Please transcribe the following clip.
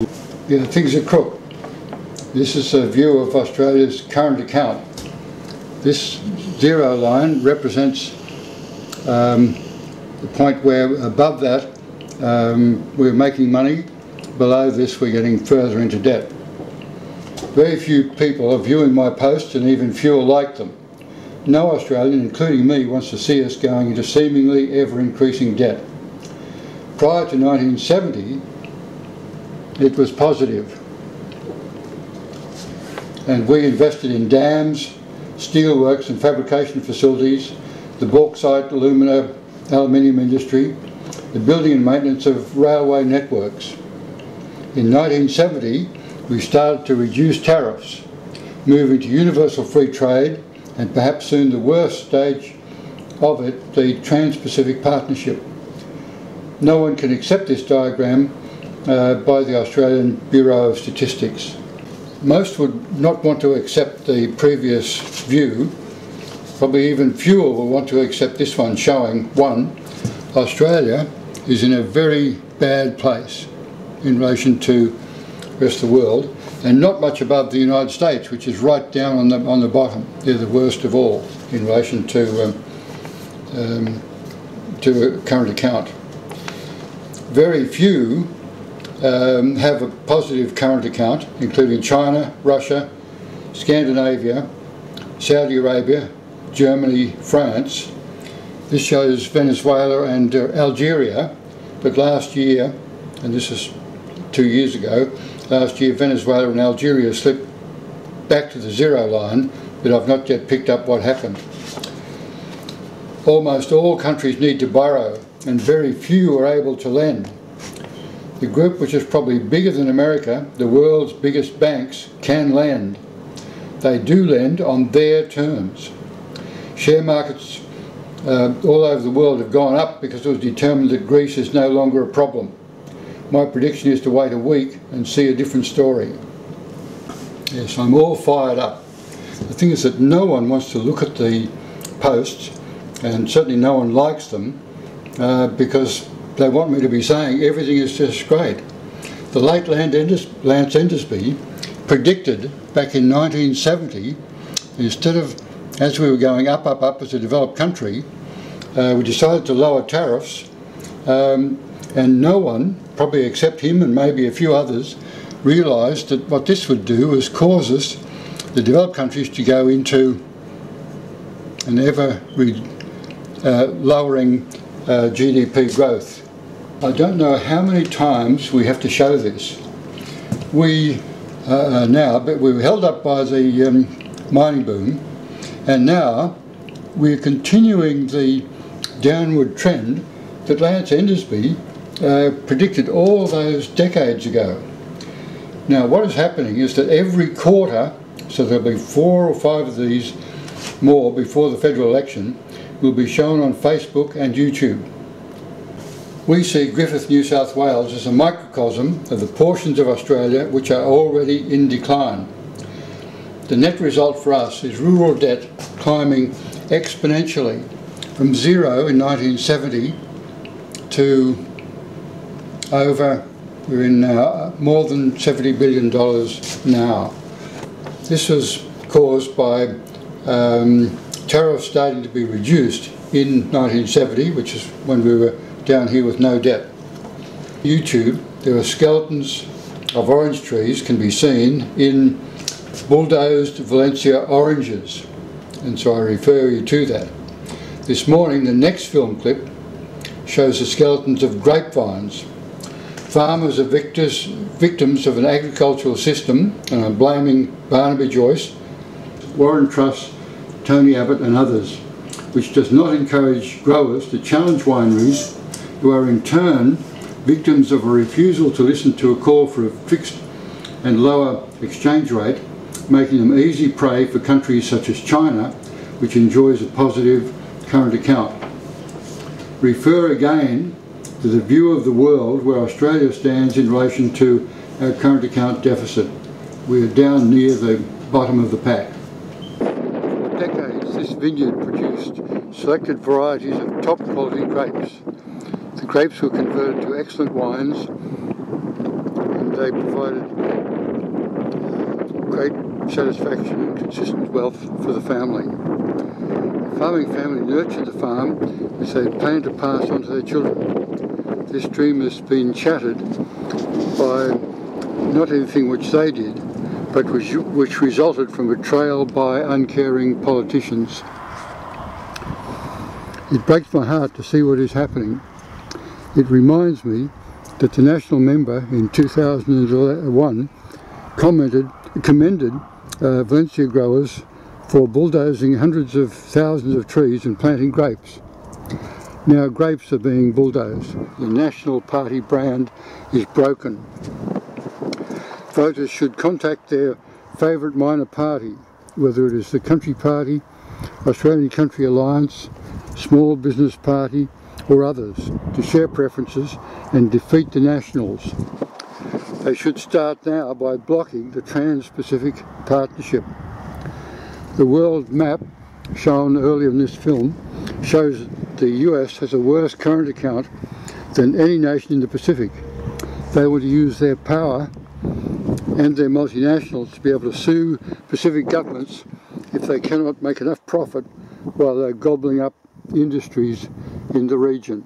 Yeah, things are crook. This is a view of Australia's current account. This zero line represents the point where above that we're making money, below this we're getting further into debt. Very few people are viewing my posts and even fewer like them. No Australian, including me, wants to see us going into seemingly ever-increasing debt. Prior to 1970, it was positive. And we invested in dams, steelworks and fabrication facilities, the bauxite, aluminium industry, the building and maintenance of railway networks. In 1970, we started to reduce tariffs, moving to universal free trade, and perhaps soon the worst stage of it, the Trans-Pacific Partnership. No one can accept this diagram by the Australian Bureau of Statistics. Most would not want to accept the previous view. Probably even fewer will want to accept this one, showing, one, Australia is in a very bad place in relation to the rest of the world, and not much above the United States, which is right down on the bottom. They're the worst of all in relation to a current account. Very few have a positive current account, including China, Russia, Scandinavia, Saudi Arabia, Germany, France. This shows Venezuela and Algeria, but last year, and this is 2 years ago, last year Venezuela and Algeria slipped back to the zero line, but I've not yet picked up what happened. Almost all countries need to borrow, and very few are able to lend. The group, which is probably bigger than America, the world's biggest banks, can lend. They do lend on their terms. Share markets all over the world have gone up because it was determined that Greece is no longer a problem. My prediction is to wait a week and see a different story. Yes, I'm all fired up. The thing is that no one wants to look at the posts, and certainly no one likes them, because they want me to be saying everything is just great. The late Lance Endesby predicted back in 1970, instead of, as we were going up as a developed country, we decided to lower tariffs, and no one, probably except him and maybe a few others, realised that what this would do is cause us, the developed countries, to go into an ever lowering GDP growth. I don't know how many times we have to show this. We but we were held up by the mining boom, and now we're continuing the downward trend that Lance Endesby predicted all those decades ago. Now what is happening is that every quarter, so there'll be 4 or 5 of these more before the federal election, will be shown on Facebook and YouTube. We see Griffith, New South Wales as a microcosm of the portions of Australia which are already in decline. The net result for us is rural debt climbing exponentially from zero in 1970 to we're in now more than $70 billion now. This was caused by tariffs starting to be reduced in 1970, which is when we were down here with no debt. YouTube, there are skeletons of orange trees can be seen in bulldozed Valencia oranges, and so I refer you to that. This morning the next film clip shows the skeletons of grapevines. Farmers are victims of an agricultural system, and I'm blaming Barnaby Joyce, Warren Truss, Tony Abbott and others, which does not encourage growers to challenge wineries, who are in turn victims of a refusal to listen to a call for a fixed and lower exchange rate, making them easy prey for countries such as China, which enjoys a positive current account. Refer again to the view of the world where Australia stands in relation to our current account deficit. We are down near the bottom of the pack. For decades, this vineyard produced selected varieties of top quality grapes. The grapes were converted to excellent wines, and they provided great satisfaction and consistent wealth for the family. The farming family nurtured the farm which they planned to pass on to their children. This dream has been shattered by not anything which they did, but which resulted from betrayal by uncaring politicians. It breaks my heart to see what is happening. It reminds me that the national member in 2001 commended Valencia growers for bulldozing hundreds of thousands of trees and planting grapes. Now grapes are being bulldozed. The National Party brand is broken. Voters should contact their favourite minor party, whether it is the Country Party, Australian Country Alliance, Small Business Party or others, to share preferences and defeat the Nationals. They should start now by blocking the Trans-Pacific Partnership. The world map shown earlier in this film shows that the US has a worse current account than any nation in the Pacific. They want to use their power and their multinationals to be able to sue Pacific governments if they cannot make enough profit while they're gobbling up industries in the region.